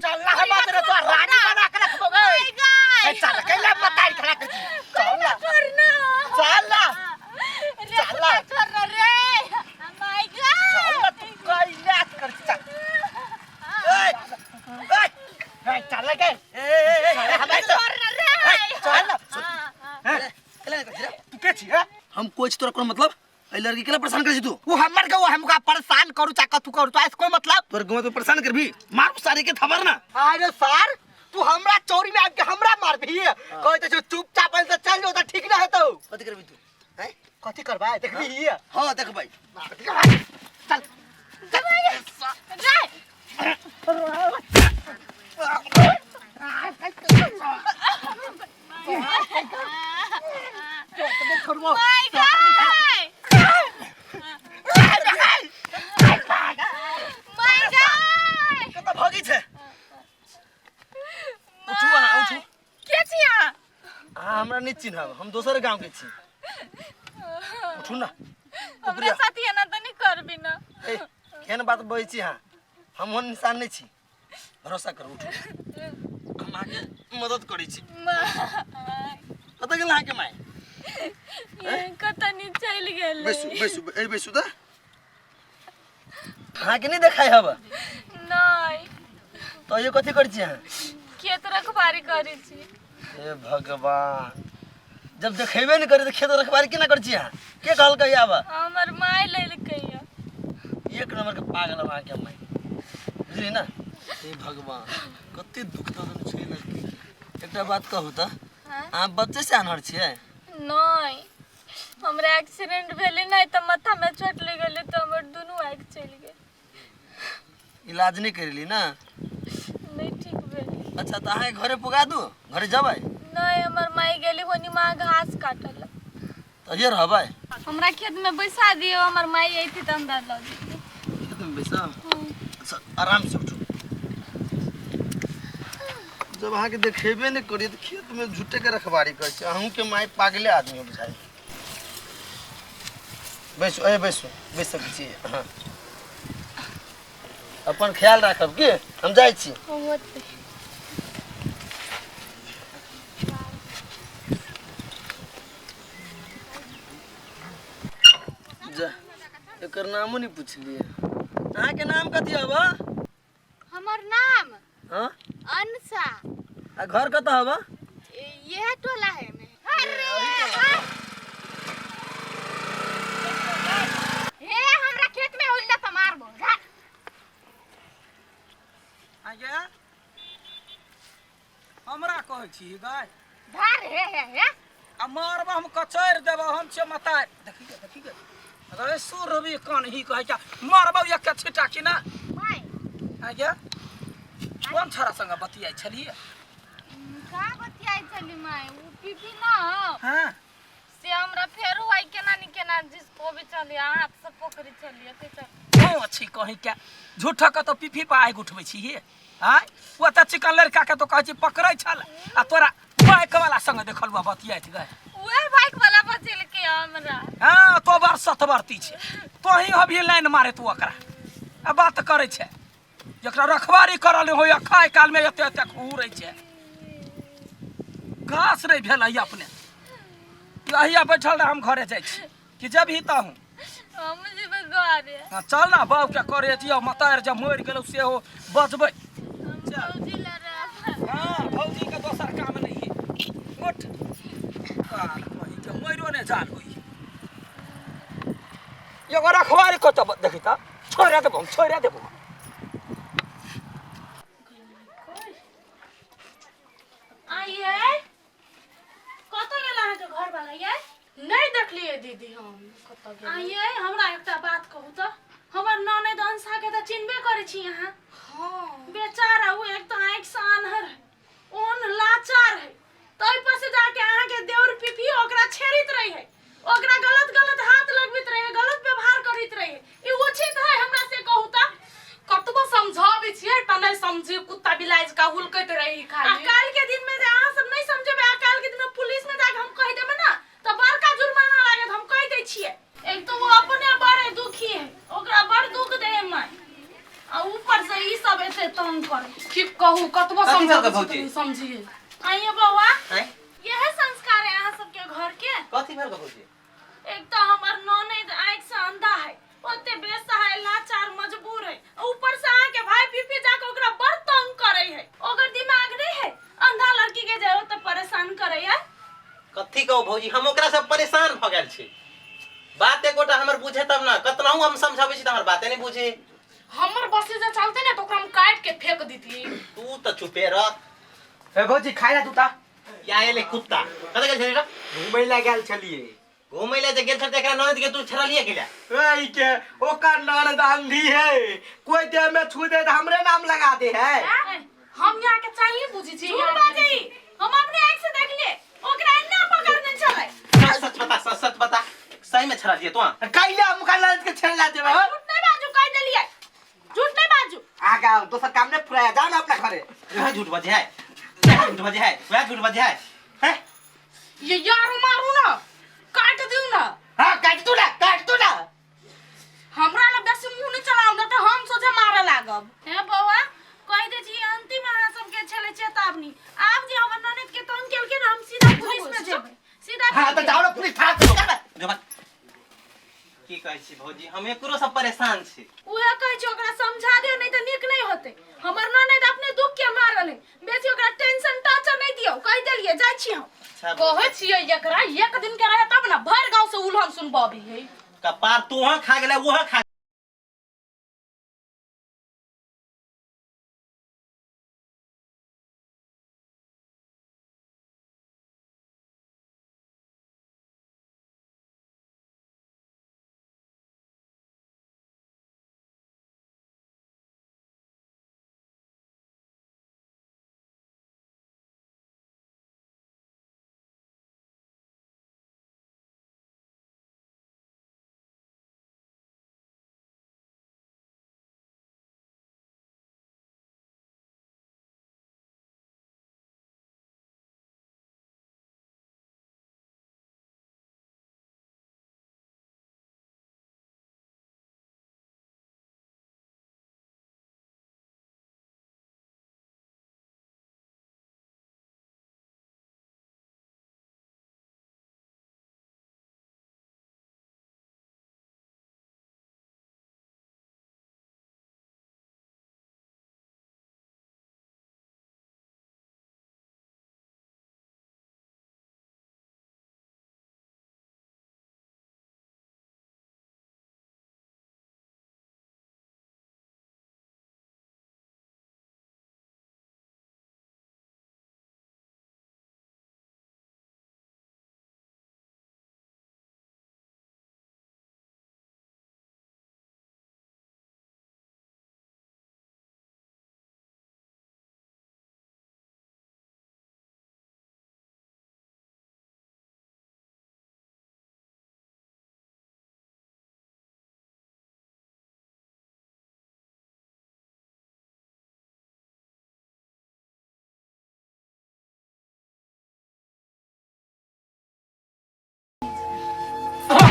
चल ना हम तेरे तो रानी बना के रखबो गए चल कैला बताई खड़ा कर चल ना चल ना चल ना छोड़ रे माय गॉड चल ना तू कैला कर चल ए चल के ए हम छोड़ रे चल ना तू के छी हम कोच तोरा कोन मतलब ए लड़की केला परेशान कर छी तू वो हमर के वो हमका परेशान करू चाका तू करू तो ऐसे कोई मतलब तोर गांव में परेशान करबी मारू सारी के थबर ना अरे सर तू हमरा चोरी में आके हमरा मार भी कहते जो चुपचाप से चल जाओ तो ठीक ना है तो कथि करबी तू हैं कथि करबा देखबी ही हां देख भाई चल माय गॉड माय गॉड कत भागी छे उठू ना उठू के छिया हमरा नहीं चिन्हब हम दोसर गांव के छी उठू ना हमरा साथी है ना त नहीं करबी ना ए केन बात बोई छी हां हम होन इंसान नहीं छी भरोसा कर उठू हम आके मदद करी छी कत गेल हां के माय ये कतनी चल गेल बेसु दा हां के नहीं देखाई हब नहीं तो ये कथि कर छी हां खेत रखबारी करी छी हे भगवान जब देखेबे नहीं करे तो खेत रखबारी केना कर छी हां के कहल कही आबा हमर माय लेल कहिया एक नंबर के पागल बा के माय बुझली ना हे भगवान कते दुख दर्द छै लड़की एकटा बात कहू त आप बच्चे से अनहर छियै नहीं हमरा एक्सीडेंट भेले नहीं त माथा में चोट लग गेले त हमर दोनों आंख चल गए इलाज नहीं करेली ना नहीं ठीक भेले अच्छा त अहाँ घरे पुगा दू घरे जबै नहीं हमर माई गेली होनी मां घास काटल त ये रहबै हमरा खेत में बैसा दियो हमर माई आइती त हम दाद ल देती खेत में बैसा अच्छा आराम से उठो जब अहाँ के देखेबे नहीं करी तो खेत में झूठे के रखवारी कर छी अहूं के माई पागले आदमी बुझाई बैसो बैस सकै छी हां अपन ख्याल राखब के हम जाई छी जा एकर नामो नहीं पूछलिए अहाँ के नाम कथि हबा हमर नाम हां अनसा आ घर कत हबा ये टोला है में अरे हे हमरा खेत में उल्टा त मारबो जा आगे हमरा कहै छी गाय धार हे आ मारबा हम कचैर देबा हम छ मता देखी अगर सुर रवि कान ही कहै क्या मारबा एक छिटा कि ना भाई आगे कौन छरा संग बतियाई छलिए का बतियाई छली माई उ पीपी ना हां से हमरा फेरो आई केना जिसको भी चली हाथ से पकड़ी चली के चल ओ अच्छी कहि क्या झूठा का तो पीपी पे आग उठबै छी हे हां वो त चिकन लड़का के तो कहै छी पकड़ै छल आ तोरा बाइक वाला संग देखलवा बतियाइत गए उहे बाइक वाला बचल के हमरा हां तो बार सतवर्ती छे तो ही अभी लाइन मारे तू ओकरा आ बात करे छे जकरा रखवारी करल हो या खाय काल में एते एते घूरै छे घास नहीं भेल है अपने यही बैठल रह हम घरे जाय छी कि जब ही ता हूं हम जेबे घरे हां चल ना बाऊ के करे दियो मतार जब मर गेलो से हो बजबै भौजी ला रे हां भौजी के दोसर काम नहीं है उठ काल कहि के मरो ने जाल होई एगो रखवारी को तो देखि त छोड़ा देबो आइए कत गेला है के घर वाला ये नहीं देखलिए दीदी हम कत गेल आइए हमरा एकटा बात कहू त हमर ननद अंसा के त चिन्हबे करै छी अहाँ हां बेचारा वो एक तो आंख से आन्हर ओन लाचार है तई पर से जाके अहाँ के देवर पिपी ओकरा छेड़ित रही है ओकरा गलत हाथ लगबित रही है गलत व्यवहार करित रही है ई उचित है हमरा से कहू त कतबो समझाबे छियै त नहीं समझी कुत्ता बिलाइ का हुलकैत रही खाली काल के दिन में जे अहाँ सब नहीं समझबे काल के दिन में पुलिस में जाके हम कह देबे ना त बड़का जुर्माना लागत हम कह दै छियै एक तो वो अपने बड़े दुखी है ओकरा बड़ दुख दे है माय आ ऊपर से ई सब ऐसे तंग करे की कहू कहू कतबो कथी सबके समझाबे भौजी? छी समझिए। आइए बउआ, हैं यह संस्कार है अहाँ सबके घर के। कथी भेल भौजी? एक तो हमर ननद आँख से अंधा है, ओते बेसहाय लाचार मजबूर है, ऊपर से आके भाई पीपी जाके ओकरा बड़ तंग करे है। ओकर दिमाग नहीं है, अंधा लड़की के जे ओते परेशान करे है। कथी कहू भौजी, हम ओकरा से परेशान भ गेल छी। बात एकोटा हमर बुझे तब ना, कतनाहू हम समझाबै छी त हमर बाते नहीं बुझे। हमर बसे जे चलते ना तो ओकरा हम काट के फेंक दीती। तू त चुपे रह। ए भौजी खाइ ना दूता या एले कुत्ता कतऽ गेल छली रे? घुमै ला गेल छलिए। घुमै ले जे गेल छल त एकरा ननद के तू छरलिए गेला। ए के ओकर ननद अंधी है, कोई देह में छू दे त हमरे नाम लगा दे है। हम यहाँ के चाहिए बुझी छी। झूठ बाजी, हम अपने आँख से देख लिए, ओकरा एन्ना पकड़ने चले। सच बता सही में छरलिए तू? कैला मुका ननद के छेड़ ला देबे हो। झूठ नहीं बाजू, कह देलिए, झूठ नहीं बाजू। आगा दोसर काम ने फुराया, जा ना अपना घरे। वह झूठ बजे है, वह झूठ बजे है, वह झूठ बजे है। हैं? ये यारो मारू ना, काट दियो ना। हां काट तू ना। हमरा ला बेसी मुंह नहीं चलाऊ ना तो हम सोचे मारे लागब। हे बउआ, कह दे छी अंतिम अहाँ सबके छले चेतावनी। आब जे हमर ननद के तंग केलके न, हम सीधा पुलिस में जेबै। सीधा हां त जाओ ना पुलिस थाना चलो। जो बात की कहै छी भौजी, हम एकरो सब परेशान छी। उहे कहै छी ओकरा समझा दियो, नहीं त नीक नहीं होते। हमर ननद अपने दुख के मारल है, बेसी ओकरा टेंशन टॉर्चर नहीं दियो। कह देलिए, जाय छी हम। अच्छा कहै छियै एकरा एक दिन के रहे तब ना भर गांव से उलहन सुनबाबी है। कपार तू वहां खा गेला, वहां खा।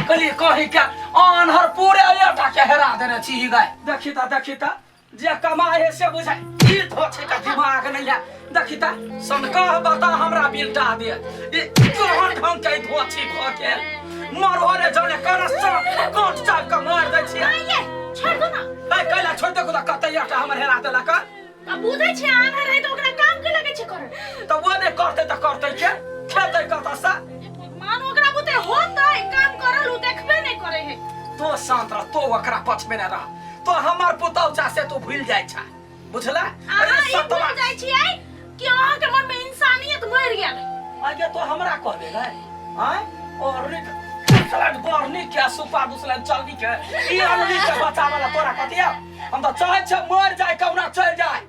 कहली कहीं क्या अनहर पूरे एटा के हेरा देने छी गए। देखी ता जे कमाए से बुझाए ई धोछे का दिमाग नहीं है। देखी ता सनका बता हमरा बिल्टा दे ई कोन ढंग के धोछी भ के मरो रे जने करस कोट चाप का मार दे छी। ये छोड़ दो ना। ए कैला छोड़ दे खुदा कतै एटा हमर हेरा देला का। अब बुझै छी आन्हर है तो ओकरा काम के लगे छी करे। तो वो ने करते त करते के खेतै कता सा। मान ओकरा बुते होतै काम करल उ देखबे नहीं करे है। तो शांत रह, तो ओकरा पछ में न रह। तो हमर पुतौचा से तो भूल जाय छ, बुझला? अहाँ ई भूल जाइ छियै कि अहाँ के मन में इंसानियत मर गेल है। आगे तो हमरा कह दे रे हां और रे सलाड बरनी के सुपा दूसरा चलनी के ई अनली के बच्चा वाला तोरा कतिया हम तो चाहे छ मर जाय कौना चल जाय।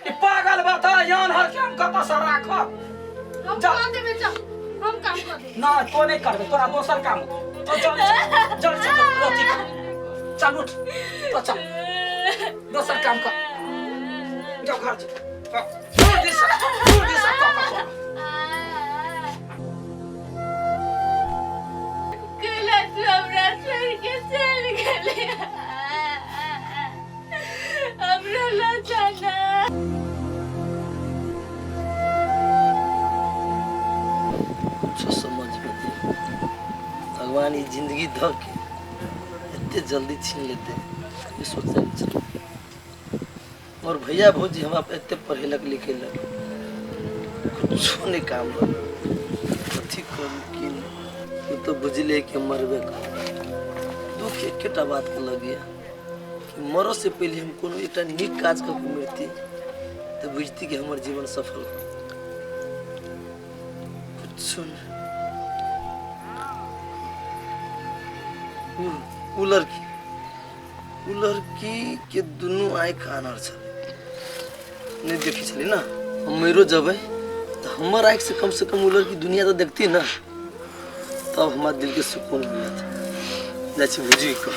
ई पागल बता यान हर के हम कत से राखब। हम काम देबे जा, हम काम कर दे। ना तो नहीं करबे, तोरा दोसर काम तो चल चल रोटी चल उठ तो चल दोसर काम कर जो घर दूर दिस केला तू हमरा छोड़ के चल गेले। हमरा ला जाना। कुछ समझ में दे। भगवान ये जिंदगी ध के इतने जल्दी छीन लेते ये सोचा नहीं चल। और भैया भौजी हम आप इतने पढ़ेलक लिखेलक कुछ नहीं काम कथी करूँ कि तू तो बुझले कि मरबे कर। दुख एक बात के लग गया कि मरो से पहले हम कोनो एक नीक काज करके मरती तो बुझती कि हमार जीवन सफल हो। कुछ सुन उ लड़की के दुनू आँख आनर छल नहीं देखी चली ना हम मरो जब तो हमार आँख से कम उ लड़की दुनिया तो देखती ना तब हमारे दिल के सुकून मिला था। जैसे बुझी को